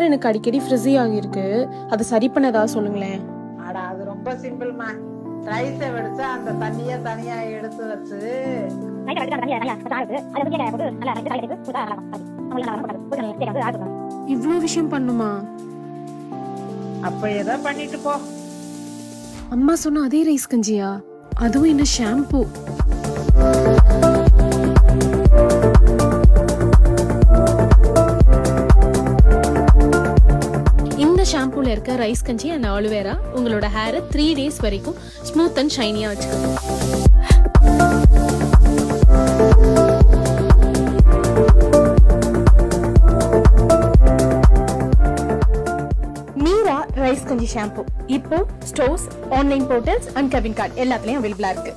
எனக்கு அடிக்கடி ஃப்ரிஸி ஆகிருக்கு. அது சரி பண்ண ஏதாவது சொல்லுங்களேன். அட அது ரொம்ப சிம்பிள்மா. ரைஸை வடிச்சா அந்த தண்ணியை தனியா எடுத்து வச்சு இவ்ளோ விஷயம் பண்ணுமா? அப்ப ஏதோ பண்ணிட்டு போ. அம்மா சொன்ன அதே ரைஸ் கஞ்சியா? அதுவும் என்ன ஷாம்பு? இந்த ஷாம்பூல இருக்க ரைஸ் கஞ்சி அண்ட் ஆலுவேரா உங்களோட ஹேரை 3 days வரைக்கும் ஸ்மூத் அண்ட் ஷைனியா வச்சுக்கோங்க. மீரா ரைஸ் கஞ்சி ஷாம்பு இப்போ stores, online portals and Kevin card எல்லாத்துலயும் அவைலபிளா இருக்கு.